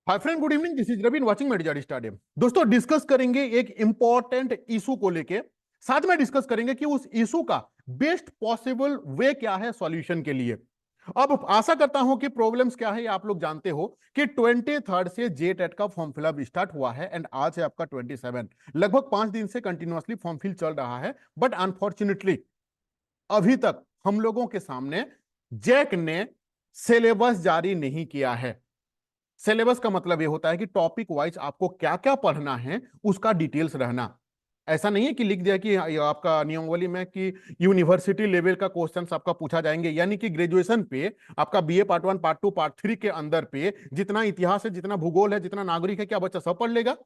Hi friend, good evening. This is Raveen watching मेडिजा stadium. दोस्तों, discuss करेंगे एक इंपॉर्टेंट इशू को लेके। साथ में डिस्कस करेंगे कि उस इशू का बेस्ट पॉसिबल वे क्या है सॉल्यूशन के लिए। अब आशा करता हूं कि प्रॉब्लम्स क्या है ये आप लोग जानते हो कि 23 से जेटेट का फॉर्म फिलअप स्टार्ट हुआ है एंड आज है आपका 27। लगभग 5 दिन से कंटिन्यूअसली फॉर्म फिल चल रहा है, बट अनफॉर्चुनेटली अभी तक हम लोगों के सामने जैक ने सिलेबस जारी नहीं किया है। सिलेबस का मतलब यह होता है कि टॉपिक वाइज आपको क्या क्या पढ़ना है उसका डिटेल्स रहना। ऐसा नहीं है कि लिख दिया कि आपका नियमावली में कि यूनिवर्सिटी लेवल का क्वेश्चंस आपका पूछा जाएंगे, यानी कि ग्रेजुएशन पे आपका बीए पार्ट 1 पार्ट 2 पार्ट 3 के अंदर पे जितना इतिहास है, जितना भूगोल है, जितना नागरिक है, क्या बच्चा सब पढ़ लेगा?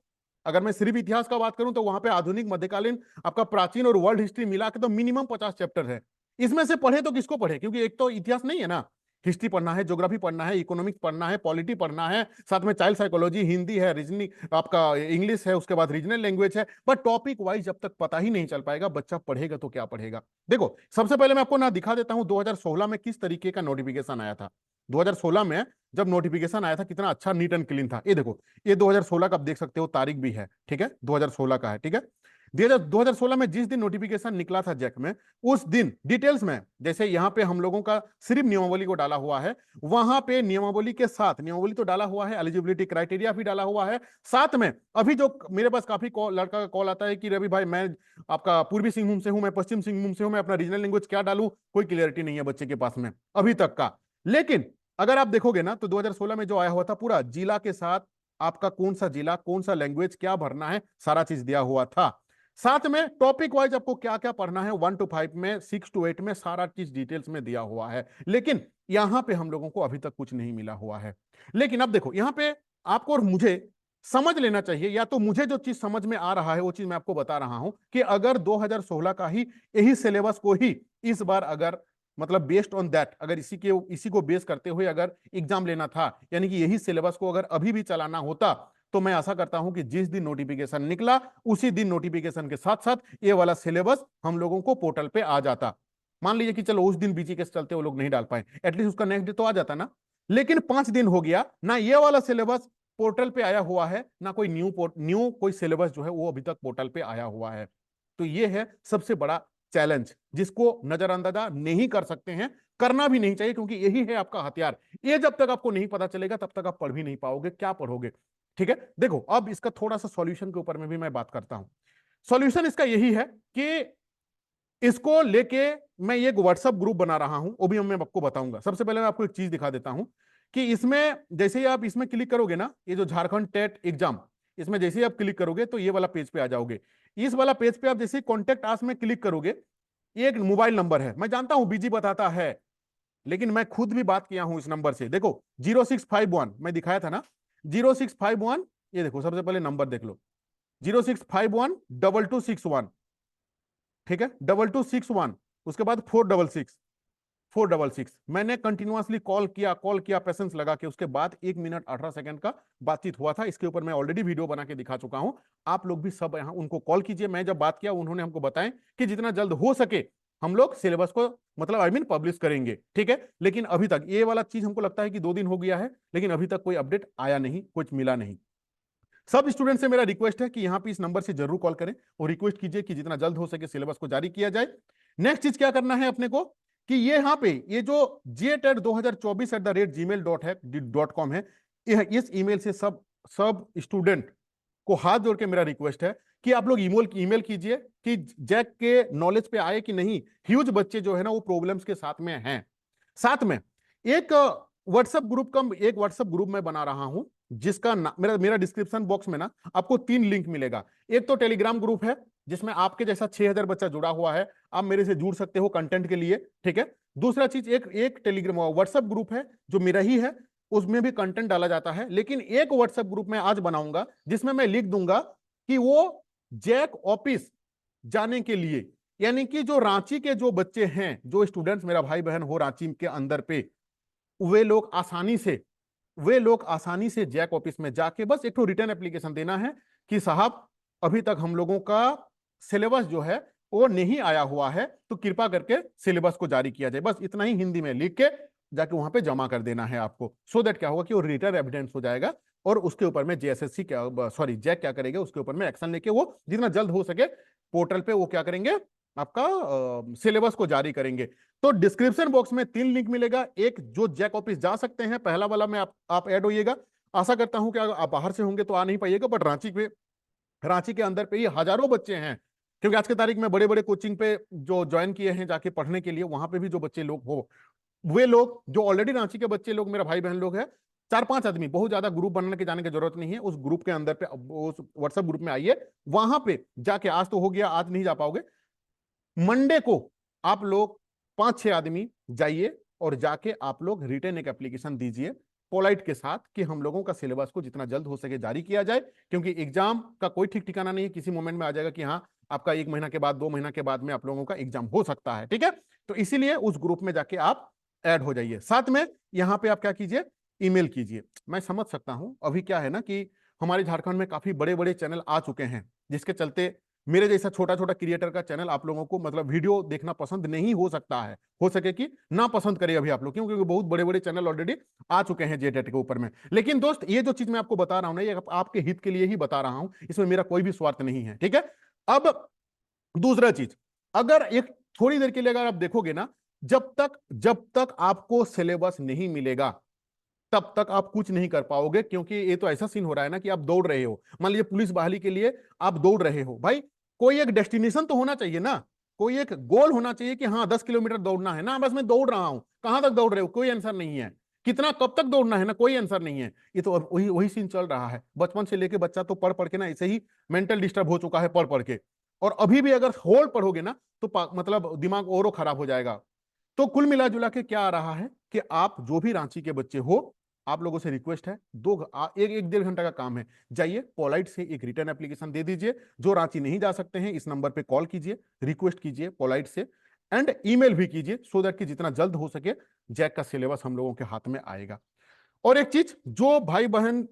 अगर मैं सिर्फ इतिहास का बात करूं तो वहां पे आधुनिक, मध्यकालीन, आपका प्राचीन और वर्ल्ड हिस्ट्री मिला के तो मिनिमम 50 चैप्टर है। इसमें से पढ़े तो किसको पढ़े, क्योंकि एक तो इतिहास नहीं है ना, हिस्ट्री पढ़ना है, ज्योग्राफी पढ़ना है, इकोनॉमिक्स पढ़ना है, पॉलिटी पढ़ना है, साथ में चाइल्ड साइकोलॉजी, हिंदी है, रीजनिंग आपका इंग्लिश है, उसके बाद रीजनल लैंग्वेज है। बट टॉपिक वाइज जब तक पता ही नहीं चल पाएगा बच्चा पढ़ेगा तो क्या पढ़ेगा। देखो, सबसे पहले मैं आपको ना दिखा देता हूं 2016 में किस तरीके का नोटिफिकेशन आया था। 2016 में जब नोटिफिकेशन आया था कितना अच्छा नीट एंड क्लीन था। ये देखो, ये 2016 का आप देख सकते हो, तारीख भी है, ठीक है, 2016 का है, ठीक है। 2016 में जिस दिन नोटिफिकेशन निकला था जैक में, उस दिन डिटेल्स में जैसे यहां पे हम लोगों का सिर्फ नियमावली को डाला हुआ है, वहां पे नियमावली के साथ नियमावली तो डाला हुआ है, एलिजिबिलिटी क्राइटेरिया भी डाला हुआ है। साथ में अभी जो मेरे पास काफी लड़का का कॉल आता है कि रवि भाई मैं आपका पूर्वी सिंहभूम से हूं, मैं पश्चिम सिंहभूम से हूं, मैं अपना रीजनल लैंग्वेज क्या डालूं, कोई क्लियरिटी नहीं है बच्चे के पास में अभी तक का। लेकिन अगर आप देखोगे ना तो 2016 में जो आया हुआ था पूरा जिला के साथ, आपका कौन सा जिला, कौन सा लैंग्वेज क्या भरना है, सारा चीज दिया हुआ था। साथ में टॉपिक वाइज आपको क्या क्या पढ़ना है, 1 to 5 में, 6 to 8 में, सारा चीज डिटेल्स में दिया हुआ है। लेकिन यहां पे हम लोगों को अभी तक कुछ नहीं मिला हुआ है। लेकिन अब देखो, यहां पे आपको और मुझे समझ लेना चाहिए, या तो मुझे जो चीज समझ में आ रहा है वो चीज मैं आपको बता रहा हूं कि अगर 2016 का ही यही सिलेबस को ही इस बार अगर मतलब बेस्ड ऑन दैट, अगर इसी को बेस करते हुए अगर एग्जाम लेना था, यानी कि यही सिलेबस को अगर अभी भी चलाना होता, तो मैं आशा करता हूं कि जिस दिन नोटिफिकेशन निकला उसी दिन नोटिफिकेशन के साथ साथ ये वाला सिलेबस हम लोगों को पोर्टल पे आ जाता। मान लीजिए कि चलो उस दिन बीजी के चलते वो लोग नहीं डाल पाए, एटलीस्ट उसका नेक्स्ट डे तो आ जाता ना। लेकिन 5 दिन हो गया ना, ये वाला सिलेबस पोर्टल पे आया हुआ है, ना कोई न्यू कोई सिलेबस जो है वो अभी तक पोर्टल पे आया हुआ है। तो ये है सबसे बड़ा चैलेंज, जिसको नजरअंदाजा नहीं कर सकते हैं, करना भी नहीं चाहिए, क्योंकि यही है आपका हथियार। ये जब तक आपको नहीं पता चलेगा तब तक आप पढ़ भी नहीं पाओगे, क्या पढ़ोगे? ठीक है। देखो, अब इसका थोड़ा सा सॉल्यूशन के ऊपर में भी मैं बात करता हूं। सॉल्यूशन इसका यही है कि इसको लेके मैं एक व्हाट्सएप ग्रुप बना रहा हूं, वो भी मैं आपको बताऊंगा। सबसे पहले मैं आपको एक चीज दिखा देता हूं कि इसमें जैसे ही आप इसमें क्लिक करोगे ना, ये जो झारखंड टेट एग्जाम, इसमें जैसे ही आप क्लिक करोगे तो ये वाला पेज पे आ जाओगे। इस वाला पेज पे आप जैसे कॉन्टेक्ट आस में क्लिक करोगे, एक मोबाइल नंबर है, मैं जानता हूं बिजी बताता है, लेकिन मैं खुद भी बात किया हूं इस नंबर से। देखो 0651 मैं दिखाया था ना, 0651, ये देखो सबसे पहले नंबर देख लो, 0651 2261, ठीक है, 2261, उसके बाद 466 मैंने कंटिन्यूअसली कॉल किया पेशेंस लगा के, उसके बाद 1 मिनट 18 सेकंड का बातचीत हुआ था। इसके ऊपर मैं ऑलरेडी वीडियो बना के दिखा चुका हूं। आप लोग भी सब यहां उनको कॉल कीजिए। मैं जब बात किया उन्होंने हमको बताएं कि जितना जल्द हो सके हम लोग सिलेबस को मतलब पब्लिश करेंगे, ठीक है। लेकिन अभी तक ये वाला चीज हमको लगता है कि 2 दिन हो गया है, लेकिन अभी तक कोई अपडेट आया नहीं, कुछ मिला नहीं। सब स्टूडेंट से मेरा रिक्वेस्ट है कि यहां पे इस नंबर से जरूर कॉल करें और रिक्वेस्ट कीजिए कि जितना जल्द हो सके सिलेबस को जारी किया जाए। नेक्स्ट चीज क्या करना है अपने को कि ये यहां पे ये जो JTET2024@gmail.com है, इस ईमेल से सब सब स्टूडेंट को हाथ जोड़ के मेरा रिक्वेस्ट है कि आप लोग ईमेल कीजिए कि जैक के नॉलेज पे आए कि नहीं। ह्यूज बच्चे जो है ना वो प्रॉब्लम्स के साथ में हैं। साथ में एक व्हाट्सएप ग्रुप मैं बना रहा हूं, जिसका मेरा मेरा डिस्क्रिप्शन बॉक्स में ना आपको 3 लिंक मिलेगा। एक तो टेलीग्राम ग्रुप है जिसमें आपके जैसा 6000 बच्चा जुड़ा हुआ है, आप मेरे से जुड़ सकते हो कंटेंट के लिए, ठीक है। दूसरा चीज, एक एक टेलीग्राम व्हाट्सएप ग्रुप है जो मेरा ही है, उसमें भी कंटेंट डाला जाता है। लेकिन एक व्हाट्सएप ग्रुप मैं आज बनाऊंगा जिसमें मैं लिख दूंगा कि वो जैक ऑफिस जाने के लिए, यानी कि जो रांची के जो बच्चे हैं, जो स्टूडेंट्स मेरा भाई बहन हो रांची के अंदर पे, वे लोग आसानी से जैक ऑफिस में जाके बस एक तो रिटर्न एप्लीकेशन देना है कि साहब अभी तक हम लोगों का सिलेबस जो है वो नहीं आया हुआ है, तो कृपा करके सिलेबस को जारी किया जाए। बस इतना ही हिंदी में लिख के जाके वहां पे जमा कर देना है आपको। सो दैट क्या होगा कि वो रिटर्न एविडेंस हो जाएगा और उसके ऊपर में जेएसएससी क्या सॉरी जैक क्या करेगा, उसके ऊपर में एक्शन लेके वो जितना जल्द हो सके पोर्टल पे वो क्या करेंगे, आपका सिलेबस को जारी करेंगे। तो डिस्क्रिप्शन बॉक्स में 3 लिंक मिलेगा, एक जो जैक ऑफिस जा सकते हैं, पहला वाला में आप ऐड होइएगा। आशा करता हूं कि अगर आप बाहर से होंगे तो आ नहीं पाइएगा, बट रांची के अंदर पे ही हजारों बच्चे हैं, क्योंकि आज के तारीख में बड़े बड़े कोचिंग पे जो ज्वाइन किए हैं जाके पढ़ने के लिए, वहां पे भी जो बच्चे लोग हो, वे लोग जो ऑलरेडी रांची के बच्चे लोग मेरा भाई बहन लोग हैं, 4-5 आदमी, बहुत ज्यादा ग्रुप बनने के जाने की जरूरत नहीं है, उस ग्रुप के अंदर पे उस व्हाट्सएप ग्रुप में आइए, वहां पे जाके, आज तो हो गया, आज नहीं जा पाओगे, मंडे को आप लोग 5-6 आदमी जाइए और जाके आप लोग रिटर्न एक एप्लीकेशन दीजिए पोलाइट के साथ कि हम लोगों का सिलेबस को जितना जल्द हो सके जारी किया जाए, क्योंकि एग्जाम का कोई ठीक ठिकाना नहीं है, किसी मोमेंट में आ जाएगा कि हाँ आपका 1 महीना के बाद 2 महीना के बाद में आप लोगों का एग्जाम हो सकता है, ठीक है। तो इसीलिए उस ग्रुप में जाके आप ऐड हो जाइए। साथ में यहां पे आप क्या कीजिए, ईमेल कीजिए। मैं समझ सकता हूं अभी क्या है ना कि हमारे झारखंड में काफी बड़े बड़े चैनल आ चुके हैं, जिसके चलते मेरे जैसा छोटा छोटा क्रिएटर का चैनल आप लोगों को मतलब वीडियो देखना पसंद नहीं हो सकता है, हो सके कि ना पसंद करे अभी आप लोग, क्योंकि बहुत बड़े बड़े चैनल ऑलरेडी आ चुके हैं जेटेट के ऊपर में। लेकिन दोस्त, ये जो चीज मैं आपको बता रहा हूं ना, ये आपके हित के लिए ही बता रहा हूं, इसमें मेरा कोई भी स्वार्थ नहीं है, ठीक है। अब दूसरा चीज, अगर एक थोड़ी देर के लिए अगर आप देखोगे ना, जब तक आपको सिलेबस नहीं मिलेगा तब तक आप कुछ नहीं कर पाओगे, क्योंकि ये तो ऐसा सीन हो रहा है ना कि आप दौड़ रहे हो, मान लीजिए पुलिस बहाली के लिए आप दौड़ रहे हो, भाई कोई एक डेस्टिनेशन तो होना चाहिए ना, कोई एक गोल होना चाहिए कि हाँ 10 किलोमीटर दौड़ना है ना, बस मैं दौड़ रहा हूं, कहां तक दौड़ रहे हो, कोई आंसर नहीं है, कितना कब तक दौड़ना है ना, कोई आंसर नहीं है। ये तो अब वही वही सीन चल रहा है, बचपन से लेके बच्चा तो पढ़ पढ़ के ना ऐसे ही मेंटल डिस्टर्ब हो चुका है पढ़ पढ़ के, और अभी भी अगर होल पढ़ोगे ना तो मतलब दिमाग और खराब हो जाएगा। तो कुल मिला जुला के क्या आ रहा है कि आप जो भी रांची के बच्चे हो, आप लोगों से रिक्वेस्ट है, एक एक 1.5 घंटा का काम है, जाइए पोलाइट से एक रिटर्न एप्लीकेशन दे दीजिए। जो रांची नहीं जा सकते हैं, इस नंबर पे कॉल कीजिए, रिक्वेस्ट कीजिए पोलाइट से, एंड ईमेल भी कीजिए, सो दैट कि जितना जल्द हो सके जैक का सिलेबस हम लोगों के हाथ में आएगा। और एक चीज, जो भाई बहन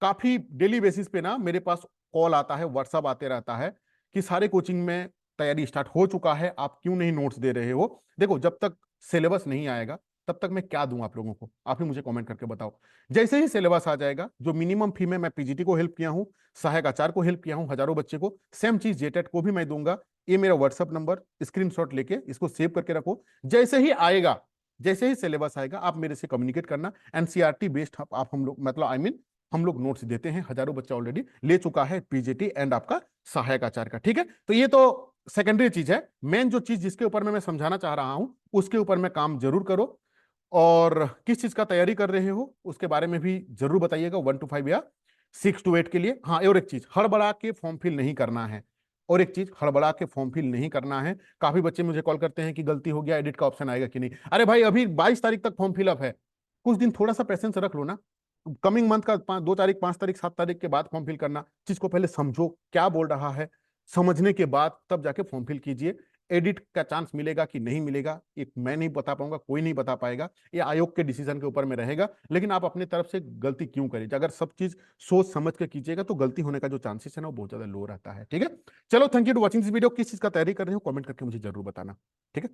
काफी डेली बेसिस पे ना मेरे पास कॉल आता है, व्हाट्सअप आते रहता है कि सारे कोचिंग में तैयारी स्टार्ट हो चुका है, आप क्यों नहीं नोट्स दे रहे हो। देखो, जब तक सिलेबस नहीं आएगा तब तक मैं क्या दूं आप लोगों को, आप ही मुझे कमेंट करके बताओ। जैसे ही सिलेबस आ जाएगा, जो मिनिमम फी में मैं पीजीटी को हेल्प किया हूं, सहायक आचार्य को हेल्प किया हूं, हजारों बच्चे को, सेम चीज जेटेट को भी मैं दूंगा। ये मेरा व्हाट्सअप नंबर, स्क्रीनशॉट लेके इसको सेव करके रखो। जैसे ही आएगा, जैसे ही सिलेबस आएगा, आप मेरे से कम्युनिकेट करना। एनसीईआरटी बेस्ड आप हम लोग मतलब हम लोग नोट्स देते हैं, हजारों बच्चा ऑलरेडी ले चुका है पीजीटी एंड आपका सहायक आचार्य का, ठीक है। तो ये तो सेकेंडरी चीज है, मेन जो चीज जिसके ऊपर मैं समझाना चाह रहा हूं उसके ऊपर में काम जरूर करो, और किस चीज का तैयारी कर रहे हो उसके बारे में भी जरूर बताइएगा, 1 to 5 या 6 to 8 के लिए। हाँ, और एक चीज, हड़बड़ा के फॉर्म फिल नहीं करना है, और एक चीज, हड़बड़ा के फॉर्म फिल नहीं करना है। काफी बच्चे मुझे कॉल करते हैं कि गलती हो गया, एडिट का ऑप्शन आएगा कि नहीं। अरे भाई, अभी 22 तारीख तक फॉर्म फिलअप है, कुछ दिन थोड़ा सा पेशेंस रख लो ना। कमिंग मंथ का 2 तारीख, 5 तारीख, 7 तारीख के बाद फॉर्म फिल करना, चीज को पहले समझो क्या बोल रहा है, समझने के बाद तब जाके फॉर्म फिल कीजिए। एडिट का चांस मिलेगा कि नहीं मिलेगा, एक मैं नहीं बता पाऊंगा, कोई नहीं बता पाएगा, ये आयोग के डिसीजन के ऊपर में रहेगा। लेकिन आप अपनी तरफ से गलती क्यों करें, अगर सब चीज सोच समझ के कीजिएगा तो गलती होने का जो चांसेस है ना वो बहुत ज्यादा लो रहता है, ठीक है। चलो, thank you to watching this video. किस चीज का तैयारी कर रहे हो कमेंट करके मुझे जरूर बताना, ठीक है।